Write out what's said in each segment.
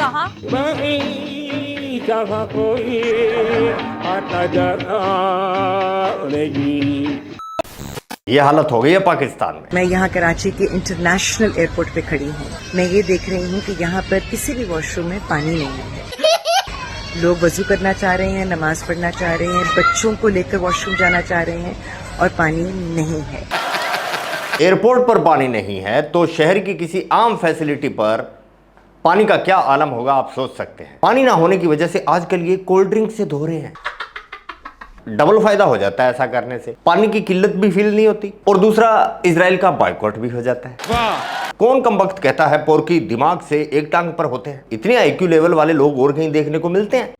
कहाँ? जहाँ कोई आता जाता नहीं। ये हालत हो गई है पाकिस्तान में। मैं यहाँ कराची के इंटरनेशनल एयरपोर्ट पे खड़ी हूँ। मैं ये देख रही हूँ कि यहाँ पर किसी भी वॉशरूम में पानी नहीं है। लोग वजू करना चाह रहे हैं, नमाज पढ़ना चाह रहे हैं, बच्चों को लेकर वॉशरूम जाना चाह रहे हैं और पानी नहीं है। एयरपोर्ट पर पानी नहीं है तो शहर की किसी आम फैसिलिटी पर पानी का क्या आलम होगा आप सोच सकते हैं। पानी ना होने की वजह से आजकल ये कोल्ड ड्रिंक से धो रहे हैं। डबल फायदा हो जाता है ऐसा करने से, पानी की किल्लत भी फील नहीं होती और दूसरा इजराइल का बॉयकॉट भी हो जाता है। कौन कमबख्त कहता है पोरकी दिमाग से एक टांग पर होते हैं। इतने आईक्यू लेवल वाले लोग और कहीं देखने को मिलते हैं।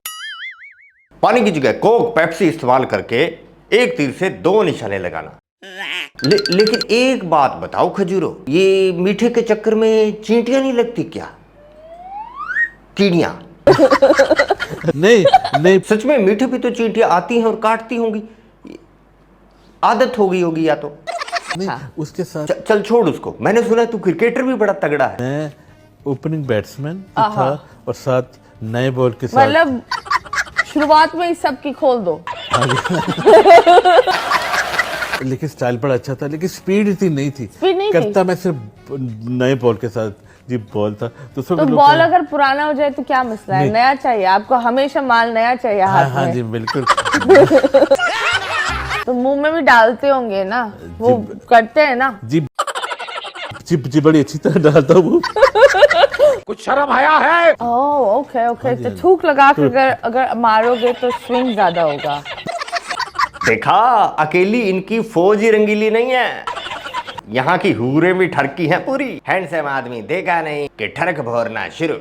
पानी की जगह कोक पेप्सी इस्तेमाल करके एक तीर से दो निशाने लगाना। लेकिन एक बात बताओ खजूरो, ये मीठे के चक्कर में चींटियां नहीं लगती क्या? चिड़ियां नहीं सच में मीठे पे तो चींटियां आती हैं और काटती होंगी, आदत हो गई होगी या तो नहीं। उसके साथ चल छोड़ उसको। मैंने सुना तू क्रिकेटर भी बड़ा तगड़ा है। मैं ओपनिंग बैट्समैन था और साथ नए बॉल के साथ, मतलब शुरुआत में ही सबकी खोल दो। लेकिन स्टाइल बड़ा अच्छा था, लेकिन स्पीड इतनी नहीं थी। स्पीड नहीं करता थी। मैं सिर्फ नए बॉल के साथ जी बॉल था तो बॉल अगर पुराना हो जाए तो क्या मसला है? नया चाहिए आपको, हमेशा माल नया चाहिए हाथ में। हाँ जी बिल्कुल। तो मुंह में भी डालते होंगे ना, वो करते हैं ना जी जी बड़ी अच्छी तरह डालता हूँ। कुछ शर्म आया है? ओह ओके तो थूक लगा कर अगर मारोगे तो स्विंग ज्यादा होगा। देखा, अकेली इनकी फौज ही रंगीली नहीं है, यहाँ की हूरे भी ठरकी हैं पूरी। हैंडसम आदमी देखा नहीं कि ठरक भोरना शुरू।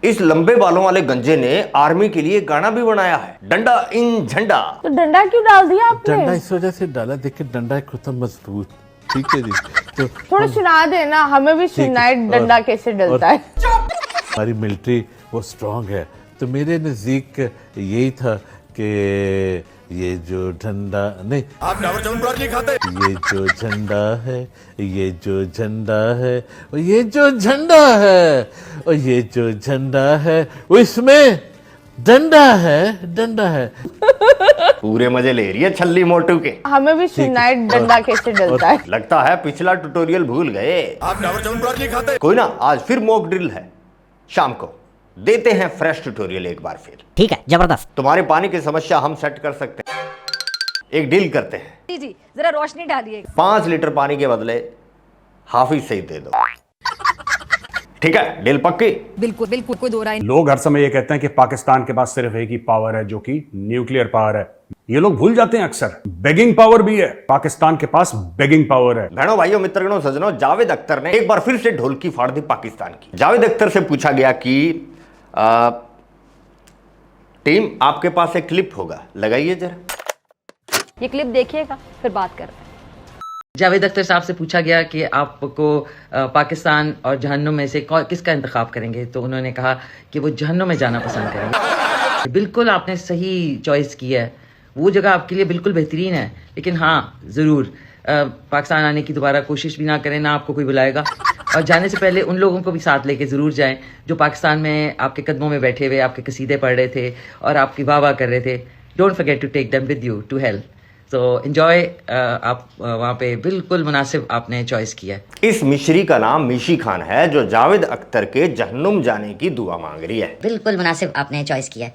इस लंबे बालों वाले गंजे ने आर्मी के लिए गाना भी बनाया है, डंडा इन झंडा। तो डंडा क्यों डाल दिया आपने? डंडा इस वजह से डाला, देखिए डंडा एक होता मजबूत। ठीक है जी, तो थोड़ा सुना देना, हमें भी सुनना है डंडा कैसे डलता है। हमारी मिलिट्री वो स्ट्रांग है, तो मेरे नजदीक यही था कि ये जो झंडा नहीं, आप नहीं खाते। ये जो झंडा है, ये जो झंडा है, और ये जो झंडा है, और ये जो झंडा है, वो इसमें डंडा है, डंडा है। पूरे मजे ले रही है छल्ली मोटू के। हमें भी सुनना है डंडा कैसे डलता है। लगता है पिछला ट्यूटोरियल भूल गए। आप नहीं खाते। कोई ना, आज फिर मॉक ड्रिल है, शाम को देते हैं फ्रेश ट्यूटोरियल एक बार फिर। ठीक है, जबरदस्त। तुम्हारे पानी की समस्या हम सेट कर सकते हैं। एक डील करते हैं। जी जरा रोशनी डालिए। 5 लीटर पानी के बदले हाफिज से ही दे दो। ठीक है, डील पक्की? बिल्कुल बिल्कुल, कोई दो राय नहीं। लोग हर समय ये कहते हैं कि पाकिस्तान के पास सिर्फ एक ही पावर है जो कि न्यूक्लियर पावर है। ये लोग भूल जाते हैं अक्सर, बेगिंग पावर भी है। पाकिस्तान के पास बेगिंग पावर है। बहनों भाइयों मित्रगणों सज्जनों, जावेद अख्तर ने एक बार फिर से ढोलकी फाड़ दी पाकिस्तान की। जावेद अख्तर से पूछा गया कि टीम आपके पास एक क्लिप होगा, लगाइए जरा। ये क्लिप देखिएगा फिर बात करते हैं। जावेद अख्तर साहब से पूछा गया कि आपको पाकिस्तान और जहन्नुम में से किसका इंतखाब करेंगे, तो उन्होंने कहा कि वो जहन्नुम में जाना पसंद करेंगे। बिल्कुल आपने सही चॉइस की है, वो जगह आपके लिए बिल्कुल बेहतरीन है। लेकिन हाँ, ज़रूर पाकिस्तान आने की दोबारा कोशिश भी ना करें, ना आपको कोई बुलाएगा। और जाने से पहले उन लोगों को भी साथ लेके ज़रूर जाएं जो पाकिस्तान में आपके कदमों में बैठे हुए आपके कसीदे पढ़ रहे थे और आपकी वाह वाह कर रहे थे। Don't forget to take them with you to help. तो एंजॉय। आप वहाँ पे बिल्कुल मुनासिब आपने चॉइस किया है। इस मिश्री का नाम मिशी खान है जो जावेद अख्तर के जहन्नुम जाने की दुआ मांग रही है। बिल्कुल मुनासिब आपने चॉइस किया है।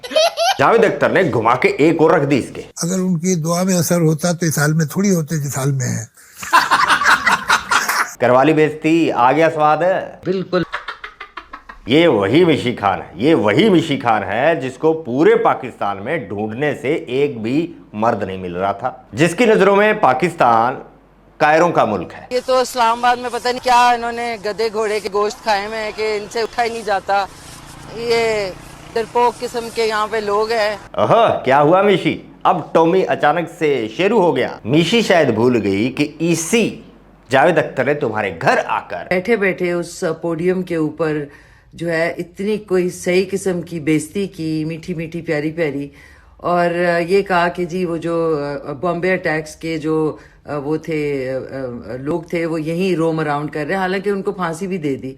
जावेद अख्तर ने घुमा के एक और रख दी इसके। अगर उनकी दुआ में असर होता तो इस हाल में थोड़ी होते जिस हाल में है। करवाली बेइज्जती, आ गया स्वाद है। बिल्कुल। ये वही मिशी खान है, ये वही मिशी खान है जिसको पूरे पाकिस्तान में ढूंढने से एक भी मर्द नहीं मिल रहा था, जिसकी नजरों में पाकिस्तान कायरों का मुल्क है। ये तो इस्लामाबाद में पता नहीं क्या इन्होंने गधे घोड़े के गोश्त खाए में है कि इनसे उठा ही नहीं जाता। ये डरपोक किस्म के यहाँ पे लोग हैं। क्या हुआ मिशी? अब टॉमी अचानक से शेरू हो गया। मिशी शायद भूल गई कि इसी जावेद अख्तर ने तुम्हारे घर आकर बैठे बैठे उस पोडियम के ऊपर जो है इतनी कोई सही किस्म की बेइज्जती की, मीठी मीठी प्यारी प्यारी, और ये कहा कि जी वो जो बॉम्बे अटैक्स के जो वो थे लोग थे वो यहीं रोम अराउंड कर रहे हैं, हालांकि उनको फांसी भी दे दी।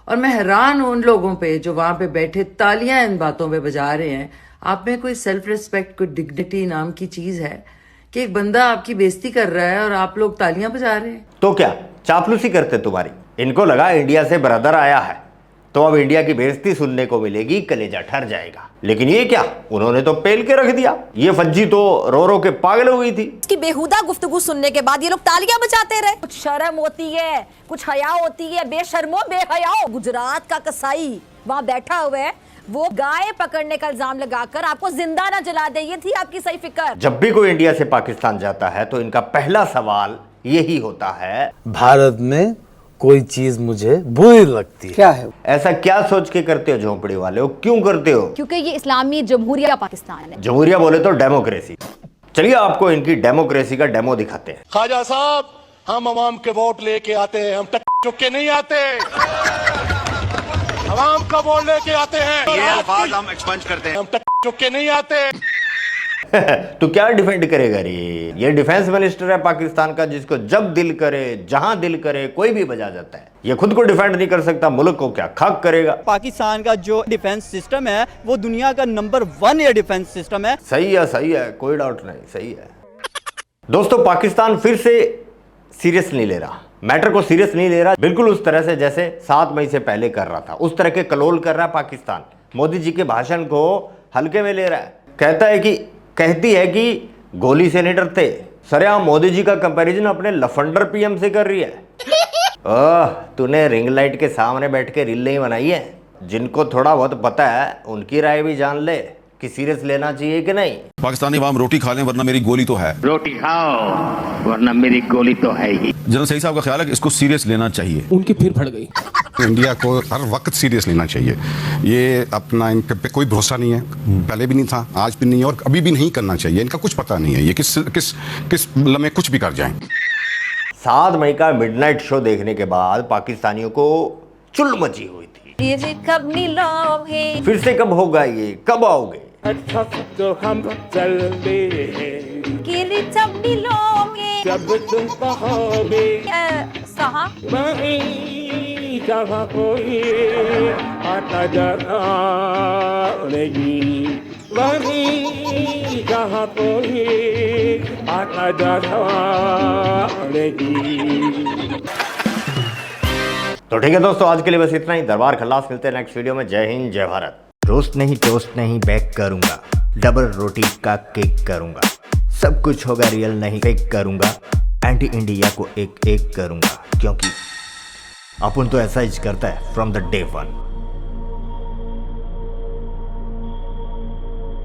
और मैं हैरान हूं उन लोगों पे जो वहां पे बैठे तालियां इन बातों पे बजा रहे हैं। आप में कोई सेल्फ रिस्पेक्ट, कोई डिग्निटी नाम की चीज है कि एक बंदा आपकी बेइज्जती कर रहा है और आप लोग तालियां बजा रहे हैं? तो क्या चापलूसी करते तुम्हारी? इनको लगा इंडिया से ब्रदर आया है तो अब इंडिया की बेइज्जती सुनने को मिलेगी, कलेजा ठर जाएगा। लेकिन ये क्या, उन्होंने तो पेल के रख दिया। ये फज्जी तो रो रो के पागल हुई थी। इसकी बेहुदा गुफ्तगू सुनने के बाद ये लोग तालियां बजाते रहे। कुछ शर्म होती है, कुछ हया होती है, बेशर्मो बेहयाओ। गुजरात का कसाई वहाँ बैठा हुआ है, वो गाय पकड़ने का इल्जाम लगाकर आपको जिंदा ना जला दे, ये थी आपकी सही फिक्र। जब भी कोई इंडिया से पाकिस्तान जाता है तो इनका पहला सवाल यही होता है, भारत में कोई चीज मुझे बुरी लगती है। क्या है? ऐसा क्या सोच के करते हो झोंपड़ी वाले हो? क्यों करते हो? क्योंकि ये इस्लामी जमहूरिया पाकिस्तान है। जमहूरिया बोले तो डेमोक्रेसी। चलिए आपको इनकी डेमोक्रेसी का डेमो दिखाते हैं। ख्वाजा साहब, हम अवाम के वोट लेके आते हैं, हम चुप के नहीं आते। अवाम का वोट लेके आते हैं, ये अल्फाज हम एक्सपंज करते हैं, हम चुप के नहीं आते। तो क्या डिफेंड करेगा रे? ये डिफेंस मिनिस्टर है पाकिस्तान का, जिसको जब दिल करे जहां दिल करे कोई भी बजा जाता है। ये खुद को डिफेंड नहीं कर सकता, मुल्क को क्या खाक करेगा? पाकिस्तान का जो डिफेंस सिस्टम है वो दुनिया का नंबर 1 एयर डिफेंस सिस्टम है। सही है, कोई डाउट नहीं, सही है। दोस्तों, पाकिस्तान फिर से सीरियस नहीं ले रहा, मैटर को सीरियस नहीं ले रहा, बिल्कुल उस तरह से जैसे 7 मई से पहले कर रहा था, उस तरह के कलोल कर रहा है पाकिस्तान। मोदी जी के भाषण को हल्के में ले रहा है। कहती है कि गोली से नहीं डरते। सरेआम मोदी जी का कंपैरिजन अपने लफंडर पीएम से कर रही है। ओह, तूने रिंग लाइट के सामने बैठ के रील नहीं बनाई है? जिनको थोड़ा बहुत पता है उनकी राय भी जान ले कि सीरियस लेना चाहिए कि नहीं। पाकिस्तानी अवाम रोटी खा लें वरना मेरी गोली तो है। रोटी खाओ वरना मेरी गोली तो है ही। जनरल सही साहब का ख्याल है कि इसको सीरियस लेना चाहिए। उनकी फिर फट गई। इंडिया को हर वक्त सीरियस लेना चाहिए। ये अपना इन पे कोई भरोसा नहीं है, पहले भी नहीं था, आज भी नहीं है और अभी भी नहीं करना चाहिए। इनका कुछ पता नहीं है, ये किस लम्हे कुछ भी कर जाएं। 7 मई का मिडनाइट शो देखने के बाद पाकिस्तानियों को चुल मची हुई थी। कब मिलोगे? फिर से कब होगा ये, कब आओगे? अच्छा तो हम चलते हैं जब मिलोगे, जब तुम कहोगे साहब वहीं जहाँ कोई आता जाता नहीं, वहीं जहाँ कोई आता जाता नहीं। तो ठीक है दोस्तों, आज के लिए बस इतना ही। दरबार खल्लास, मिलते हैं नेक्स्ट वीडियो में। जय हिंद, जय भारत। रोस्ट नहीं, टोस्ट नहीं, बेक करूंगा, डबल रोटी का केक करूंगा, सब कुछ होगा रियल नहीं फेक करूंगा, एंटी इंडिया को एक एक करूंगा, क्योंकि अपन तो ऐसा ही करता है फ्रॉम द डे 1।